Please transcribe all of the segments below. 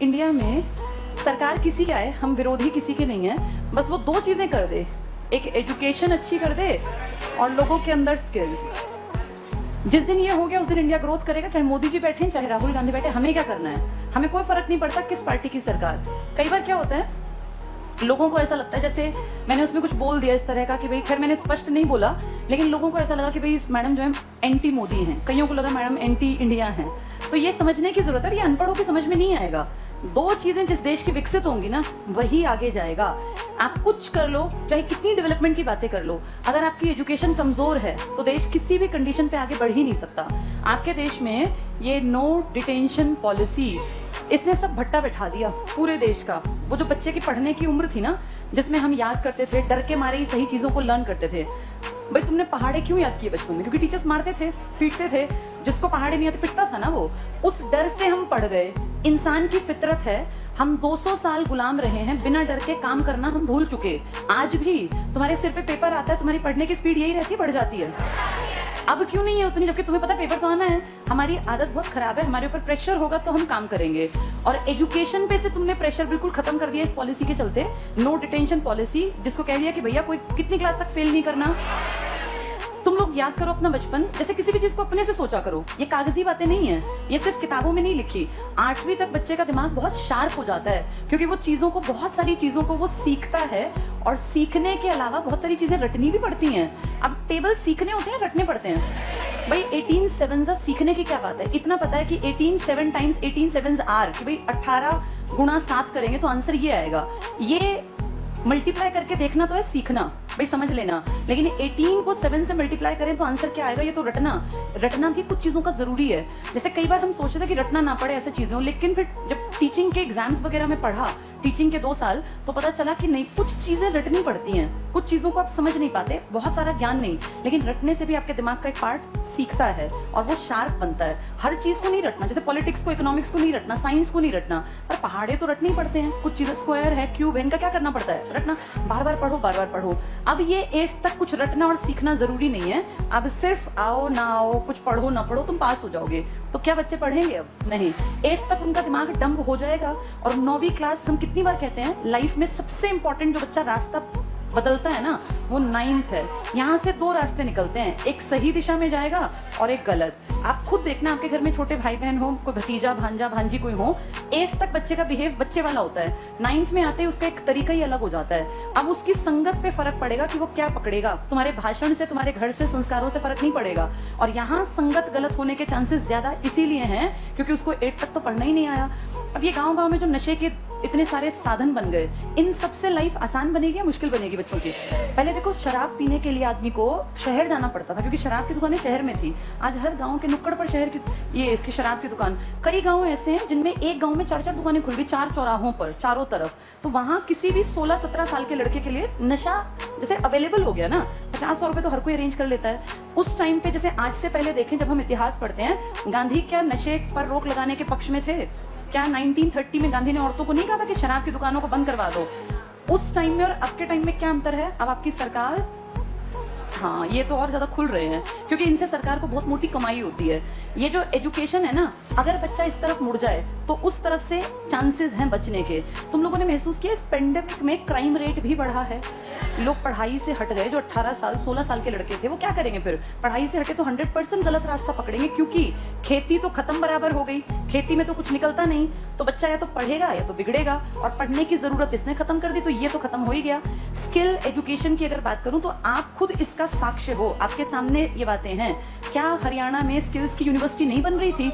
India में सरकार किसी का है, हम विरोधी किसी के नहीं है, बस वो दो चीजें कर दे, एक एजुकेशन अच्छी कर दे और लोगों के अंदर स्किल्स। जिस दिन ये हो गया उस दिन इंडिया ग्रोथ करेगा, चाहे मोदी जी बैठे चाहे राहुल गांधी बैठे, हमें क्या करना है, हमें कोई फर्क नहीं पड़ता किस पार्टी की सरकार। कई बार क्या होता है, लोगों को ऐसा लगता है, जैसे मैंने उसमें कुछ बोल दिया इस तरह का कि भाई, खैर मैंने स्पष्ट नहीं बोला, लेकिन लोगों को ऐसा लगा कि भाई इस मैडम जो है एंटी मोदी हैं, कईयों को लगा मैडम एंटी इंडिया हैं। तो ये समझने की जरूरत है, ये अनपढ़ों की समझ में नहीं आएगा। दो चीजें जिस देश की विकसित होंगी ना, वही आगे जाएगा। आप कुछ कर लो, चाहे कितनी डेवलपमेंट की बातें कर लो, अगर आपकी एजुकेशन कमजोर है तो देश किसी भी कंडीशन पे आगे बढ़ ही नहीं सकता। आपके देश में ये नो डिटेंशन पॉलिसी, इसने सब भट्टा बैठा दिया पूरे देश का। वो जो बच्चे की पढ़ने की उम्र थी ना, जिसमें हम याद करते थे, डर के मारे ही सही चीजों को लर्न करते थे। भाई तुमने पहाड़े क्यों याद किए बचपन में? क्योंकि टीचर्स मारते थे, पीटते थे, जिसको पहाड़े नहीं आते पिटता था ना वो। उस डर से हम पढ़ गए। इंसान की फितरत है, हम 200 साल गुलाम रहे हैं, बिना डर के काम करना हम भूल चुके। आज भी तुम्हारे सिर पे पेपर आता है, तुम्हारी पढ़ने की स्पीड यही रहती है, बढ़ जाती है। अब क्यों नहीं है उतनी, जबकि तुम्हें पता पेपर तो आना है। हमारी आदत बहुत खराब है, हमारे ऊपर प्रेशर होगा तो हम काम करेंगे। और एजुकेशन पे से तुमने प्रेशर बिल्कुल खत्म कर दिया इस पॉलिसी के चलते, नो डिटेंशन पॉलिसी, जिसको कह दिया कि भैया कोई कितनी क्लास तक फेल नहीं करना। तुम लोग याद करो अपना बचपन, जैसे किसी भी चीज को अपने से सोचा करो। ये कागजी बातें नहीं है, ये सिर्फ किताबों में नहीं लिखी। 8वीं तक बच्चे का दिमाग बहुत शार्प हो जाता है, क्योंकि वो चीजों को, बहुत सारी चीजों को वो सीखता है, और सीखने के अलावा बहुत सारी चीजें रटनी भी पड़ती हैं। अब टेबल सीखने होते हैं, रटने पड़ते हैं। भाई 18 7 सीखने की क्या बात है? इतना पता है कि 18 7 टाइम्स 18 7 आर, कि भाई 18 गुणा 7 करेंगे तो आंसर ये आएगा। ये मल्टीप्लाई करके देखना तो है सीखना, भाई समझ लेना। लेकिन 18 को 7 से मल्टीप्लाई करें तो आंसर क्या आएगा, ये तो रटना भी कुछ चीजों का जरूरी है। जैसे कई बार हम सोचते थे कि रटना ना पड़े ऐसे चीजें, लेकिन फिर जब टीचिंग के एग्जाम्स वगैरह में पढ़ा, टीचिंग के 2 साल, तो पता चला कि नहीं, कुछ चीजें रटनी पड़ती हैं, कुछ चीजों को आप समझ नहीं पाते, बहुत सारा ज्ञान नहीं, लेकिन रटने से भी आपके दिमाग का एक पार्ट सीखता है और वो शार्प बनता है। हर चीज को नहीं रटना, जैसे पॉलिटिक्स को, इकोनॉमिक्स को नहीं रटना, साइंस को नहीं रटना, पर पहाड़े तो रटने ही पड़ते हैं। कुछ चीजें स्क्वायर है, क्यूब है, इनका क्या करना पड़ता है, रटना। बार बार पढ़ो, बार बार पढ़ो। अब ये 8th तक कुछ रटना और सीखना जरूरी नहीं है। अब सिर्फ आओ ना आओ, कुछ पढ़ो ना पढ़ो, तुम पास हो जाओगे। तो क्या बच्चे पढ़ेंगे? अब नहीं। 8th तक उनका दिमाग डंब हो जाएगा। और 9वीं क्लास, हम कितनी बार कहते हैं, लाइफ में सबसे इंपॉर्टेंट जो बच्चा रास्ता बदलता है ना, वो 9th है। यहाँ से 2 रास्ते निकलते हैं, एक सही दिशा में जाएगा और एक गलत। आप खुद देखना, आपके घर में छोटे भाई बहन हो, कोई भतीजा भांजा भांजी कोई हो, 8th तक बच्चे का बिहेव बच्चे वाला होता है, 9th में आते ही उसका एक तरीका ही अलग हो जाता है। अब उसकी संगत पे फर्क पड़ेगा कि वो क्या पकड़ेगा। तुम्हारे भाषण से, तुम्हारे घर से, संस्कारों से फर्क नहीं पड़ेगा। और यहाँ संगत गलत होने के चांसेस ज्यादा इसीलिए हैं क्योंकि उसको 8th तक तो पढ़ना ही नहीं आया। अब ये गाँव में जो नशे के इतने सारे साधन बन गए, इन सबसे लाइफ आसान बनेगी या मुश्किल बनेगी बच्चों की? पहले देखो, शराब पीने के लिए आदमी को शहर जाना पड़ता था, क्योंकि शराब की दुकानें शहर में थी। आज हर गांव के नुक्कड़ पर शहर की ये इसकी शराब की दुकान। कई गांव ऐसे हैं जिनमें एक गांव में 4-4 दुकानें खुल गई, 4 चौराहों पर, चारों तरफ। तो वहां किसी भी 16-17 साल के लड़के के लिए नशा जैसे अवेलेबल हो गया ना, 50-100 रुपए तो हर कोई अरेंज कर लेता है। उस टाइम पे, जैसे आज से पहले देखें, जब हम इतिहास पढ़ते हैं, गांधी क्या नशे पर रोक लगाने के पक्ष में थे? क्या 1930 में गांधी ने औरतों को नहीं कहा था कि शराब की दुकानों को बंद करवा दो? उस टाइम में और अब के टाइम में क्या अंतर है? अब आपकी सरकार, हाँ, ये तो और ज्यादा खुल रहे हैं, क्योंकि इनसे सरकार को बहुत मोटी कमाई होती है। ये जो एजुकेशन है ना, अगर बच्चा इस तरफ मुड़ जाए तो उस तरफ से चांसेस हैं बचने के। तुम लोगों ने महसूस किया इस पेंडेमिक में क्राइम रेट भी बढ़ा है। लोग पढ़ाई से हट गए, जो 18 साल 16 साल के लड़के थे, वो क्या करेंगे फिर? पढ़ाई से हटे तो 100% गलत रास्ता पकड़ेंगे, क्योंकि खेती तो खत्म बराबर हो गई, खेती में तो कुछ निकलता नहीं। तो बच्चा या तो पढ़ेगा या तो बिगड़ेगा, और पढ़ने की जरूरत इसने खत्म कर दी, तो ये तो खत्म हो ही गया। स्किल एजुकेशन की अगर बात करूं तो आप खुद इसका साक्ष्य हो, आपके सामने ये बातें हैं। क्या हरियाणा में स्किल्स की यूनिवर्सिटी नहीं बन रही थी?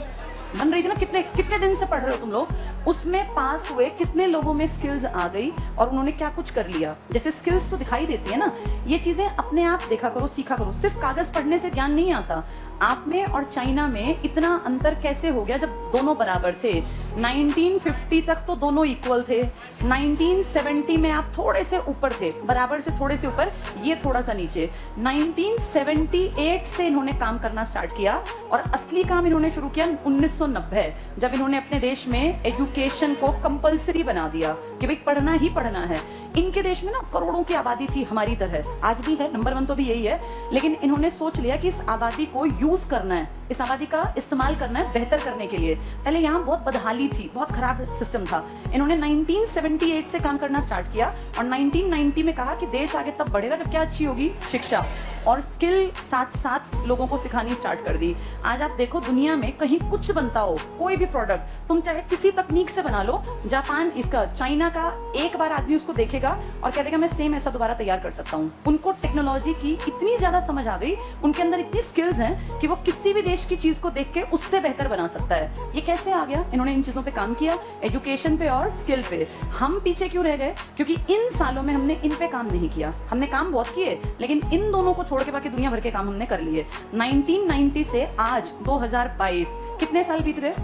बन रही थी ना। कितने दिन से पढ़ रहे हो तुम लोग? उसमें पास हुए कितने लोगों में स्किल्स आ गई और उन्होंने क्या कुछ कर लिया? जैसे स्किल्स तो दिखाई देती है ना, ये चीजें अपने आप देखा करो, सीखा करो। सिर्फ कागज पढ़ने से ज्ञान नहीं आता। आप में और चाइना में इतना अंतर कैसे हो गया जब दोनों बराबर थे? 1950 तक तो दोनों इक्वल थे, 1970 में आप थोड़े से ऊपर थे, बराबर से थोड़े से ऊपर, ये थोड़ा सा नीचे। 1978 से इन्होंने काम करना स्टार्ट किया और असली काम इन्होंने शुरू किया 1990, जब इन्होंने अपने देश में एजुकेशन को कंपलसरी बना दिया। कि भाई पढ़ना ही पढ़ना है। इनके देश में ना करोड़ों की आबादी थी हमारी तरह, आज भी है, नंबर 1 तो भी यही है, लेकिन इन्होंने सोच लिया कि इस आबादी को यूज करना है, इस आबादी का इस्तेमाल करना है बेहतर करने के लिए। पहले यहाँ बहुत बदहाली थी, बहुत खराब सिस्टम था। इन्होंने 1978 से काम करना स्टार्ट किया और 1990 में कहा कि देश आगे तब बढ़ेगा जब क्या अच्छी होगी शिक्षा, और स्किल साथ साथ लोगों को सिखानी स्टार्ट कर दी। आज आप देखो दुनिया में कहीं कुछ बनता हो, कोई भी प्रोडक्ट तुम चाहे किसी तकनीक से बना लो, जापान इसका, चाइना का, एक बार आदमी उसको देखेगा और कह देगा मैं सेम ऐसा दोबारा तैयार कर सकता हूँ। उनको टेक्नोलॉजी की इतनी ज्यादा समझ आ गई, उनके अंदर इतनी स्किल्स हैं कि वो किसी भी देश की चीज को देख के उससे बेहतर बना सकता है। ये कैसे आ गया? इन्होंने इन चीजों पे काम किया, एजुकेशन पे और स्किल पे। हम पीछे क्यों रह गए? क्योंकि इन सालों में हमने इन पे काम नहीं किया। हमने काम बहुत किए, लेकिन इन दोनों को छोड़ के बाकी दुनिया भर के काम हमने कर लिए। 1990 से आज 2022 कितने साल बीत गए?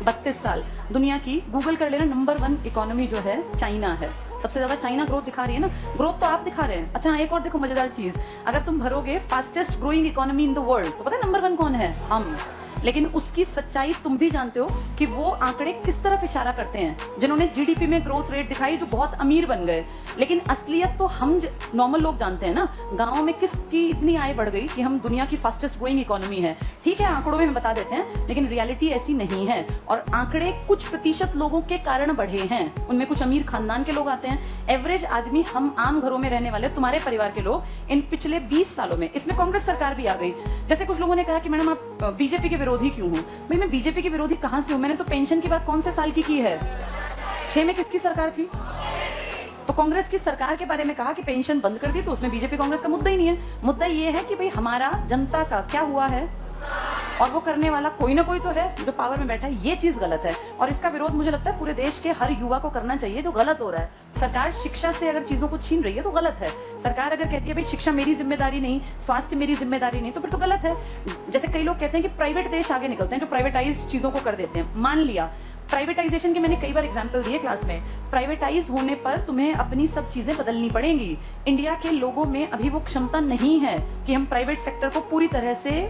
32 साल। दुनिया की गूगल कर लेना, नंबर 1 इकोनॉमी जो है चाइना है। सबसे ज्यादा चाइना ग्रोथ दिखा रही है ना, ग्रोथ तो आप दिखा रहे हैं। अच्छा एक और देखो मजेदार चीज, अगर तुम भरोगे fastest growing economy in the world, तो पता है नंबर 1 कौन है? हम। लेकिन उसकी सच्चाई तुम भी जानते हो कि वो आंकड़े किस तरफ इशारा करते हैं। जिन्होंने जीडीपी में ग्रोथ रेट दिखाई जो बहुत अमीर बन गए, लेकिन असलियत तो हम नॉर्मल लोग जानते हैं ना। गांव में किसकी इतनी आय बढ़ गई कि हम दुनिया की फास्टेस्ट ग्रोइंग इकोनॉमी है। ठीक है, आंकड़ों में हम बता देते हैं, लेकिन रियलिटी ऐसी नहीं है। और आंकड़े कुछ प्रतिशत लोगों के कारण बढ़े हैं, उनमें कुछ अमीर खानदान के लोग आते हैं। एवरेज आदमी, हम आम घरों में रहने वाले, तुम्हारे परिवार के लोग, इन पिछले 20 सालों में, इसमें कांग्रेस सरकार भी आ गई। जैसे कुछ लोगों ने कहा कि मैडम आप बीजेपी के विरोधी क्यों हो? भाई मैं बीजेपी के विरोधी कहां से हूं? मैंने तो पेंशन की बात कौन से साल की है? 6 में किसकी सरकार थी? तो कांग्रेस की सरकार के बारे में कहा कि पेंशन बंद कर दी, तो उसमें बीजेपी कांग्रेस का मुद्दा ही नहीं है। मुद्दा ये है कि भाई हमारा जनता का क्या हुआ है, और वो करने वाला कोई ना कोई तो है जो पावर में बैठा है। ये चीज गलत है, और इसका विरोध मुझे लगता है पूरे देश के हर युवा को करना चाहिए जो गलत हो रहा है। सरकार शिक्षा से अगर चीजों को छीन रही है तो गलत है। सरकार अगर कहती है भाई शिक्षा मेरी जिम्मेदारी नहीं, स्वास्थ्य मेरी जिम्मेदारी नहीं, तो फिर तो गलत है। जैसे कई लोग कहते हैं कि प्राइवेट देश आगे निकलते हैं जो प्राइवेटाइज चीजों को कर देते हैं। मान लिया प्राइवेटाइजेशन के मैंने कई बार एग्जांपल दिए क्लास में। प्राइवेटाइज होने पर तुम्हें अपनी सब चीजें बदलनी पड़ेंगी। इंडिया के लोगों में अभी वो क्षमता नहीं है कि हम प्राइवेट सेक्टर को पूरी तरह से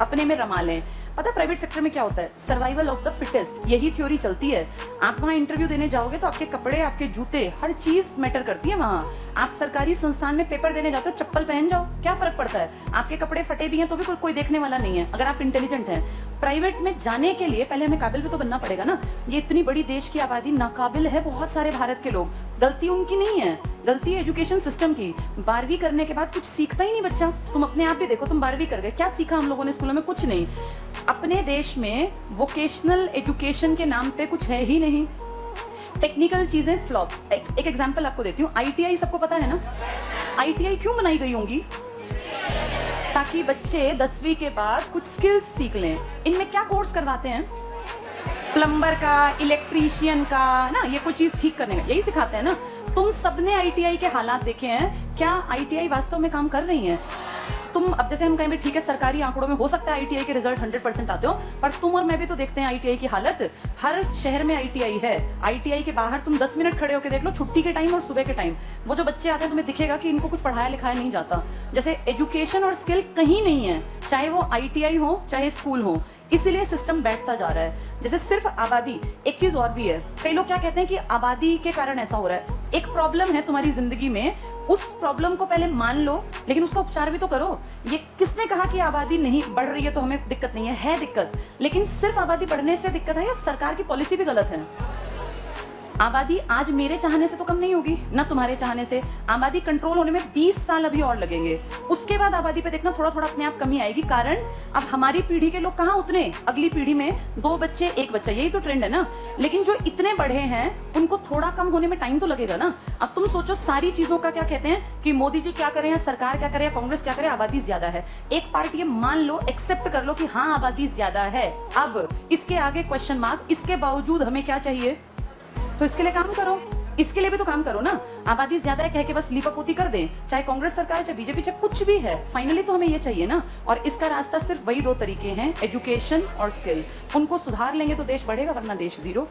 अपने में रमा लें। पता है प्राइवेट सेक्टर में क्या होता है? सर्वाइवल ऑफ द फिटेस्ट, यही थ्योरी चलती है। आप वहाँ इंटरव्यू देने जाओगे तो आपके कपड़े, आपके जूते, हर चीज मैटर करती है वहाँ। आप सरकारी संस्थान में पेपर देने जाते हो, चप्पल पहन जाओ, क्या फर्क पड़ता है? आपके कपड़े फटे भी हैं तो भी कोई देखने वाला नहीं है, अगर आप इंटेलिजेंट हैं। प्राइवेट में जाने के लिए पहले हमें काबिल भी तो बनना पड़ेगा ना। ये इतनी बड़ी देश की आबादी नाकाबिल है, बहुत सारे भारत के लोग। गलती उनकी नहीं है, गलती एजुकेशन सिस्टम की। 12वीं करने के बाद कुछ सीखता ही नहीं बच्चा। तुम अपने आप भी देखो, तुम 12वीं कर गए, क्या सीखा हम लोगों ने स्कूलों में? कुछ नहीं। अपने देश में वोकेशनल एजुकेशन के नाम पे कुछ है ही नहीं। टेक्निकल चीजें फ्लॉप। एक एग्जांपल आपको देती हूँ। आईटीआई सबको पता है ना? आईटीआई क्यों बनाई गई होंगी? ताकि बच्चे 10वीं के बाद कुछ स्किल्स सीख लें। इनमें क्या कोर्स करवाते हैं? प्लम्बर का, इलेक्ट्रीशियन का ना, ये कोई चीज ठीक करने का, यही सिखाते हैं ना। तुम सबने आईटीआई के हालात देखे हैं, क्या आईटीआई वास्तव में काम कर रही है? तुम अब जैसे हम कहें ठीक है सरकारी आंकड़ों में हो सकता है आईटीआई के रिजल्ट 100% आते हो, पर तुम और मैं भी तो देखते हैं आईटीआई की हालत। हर शहर में आईटीआई है। आईटीआई के बाहर तुम 10 मिनट खड़े होकर देख लो, छुट्टी के टाइम और सुबह के टाइम, वो जो बच्चे आते हैं तुम्हें दिखेगा कि इनको कुछ पढ़ाया लिखाया नहीं जाता। जैसे एजुकेशन और स्किल कहीं नहीं है, चाहे वो आईटीआई हो चाहे स्कूल हो। इसीलिए सिस्टम बैठता जा रहा है। जैसे सिर्फ आबादी, एक चीज और भी है। कई लोग क्या कहते हैं कि आबादी के कारण ऐसा हो रहा है। एक प्रॉब्लम है तुम्हारी जिंदगी में, उस प्रॉब्लम को पहले मान लो, लेकिन उसका उपचार भी तो करो। ये किसने कहा कि आबादी नहीं बढ़ रही है तो हमें दिक्कत नहीं है दिक्कत। लेकिन सिर्फ आबादी बढ़ने से दिक्कत है या सरकार की पॉलिसी भी गलत है? आबादी आज मेरे चाहने से तो कम नहीं होगी, ना तुम्हारे चाहने से। आबादी कंट्रोल होने में 20 साल अभी और लगेंगे। उसके बाद आबादी पे देखना थोड़ा थोड़ा अपने आप कमी आएगी। कारण अब हमारी पीढ़ी के लोग कहाँ उतने, अगली पीढ़ी में 2 बच्चे 1 बच्चा, यही तो ट्रेंड है ना। लेकिन जो इतने बढ़े हैं उनको थोड़ा कम होने में टाइम तो लगेगा ना। अब तुम सोचो सारी चीजों का क्या कहते हैं कि मोदी जी क्या करें या सरकार क्या करे या कांग्रेस क्या करे, आबादी ज्यादा है। एक पार्ट ये मान लो, एक्सेप्ट कर लो कि हाँ आबादी ज्यादा है। अब इसके आगे क्वेश्चन मार्क, इसके बावजूद हमें क्या चाहिए? तो इसके लिए काम करो, इसके लिए भी तो काम करो ना। आबादी ज्यादा है कह के बस लीपापोती कर दें, चाहे कांग्रेस सरकार चाहे बीजेपी चाहे कुछ भी है, फाइनली तो हमें ये चाहिए ना। और इसका रास्ता सिर्फ वही 2 तरीके हैं, एजुकेशन और स्किल। उनको सुधार लेंगे तो देश बढ़ेगा, वरना देश जीरो।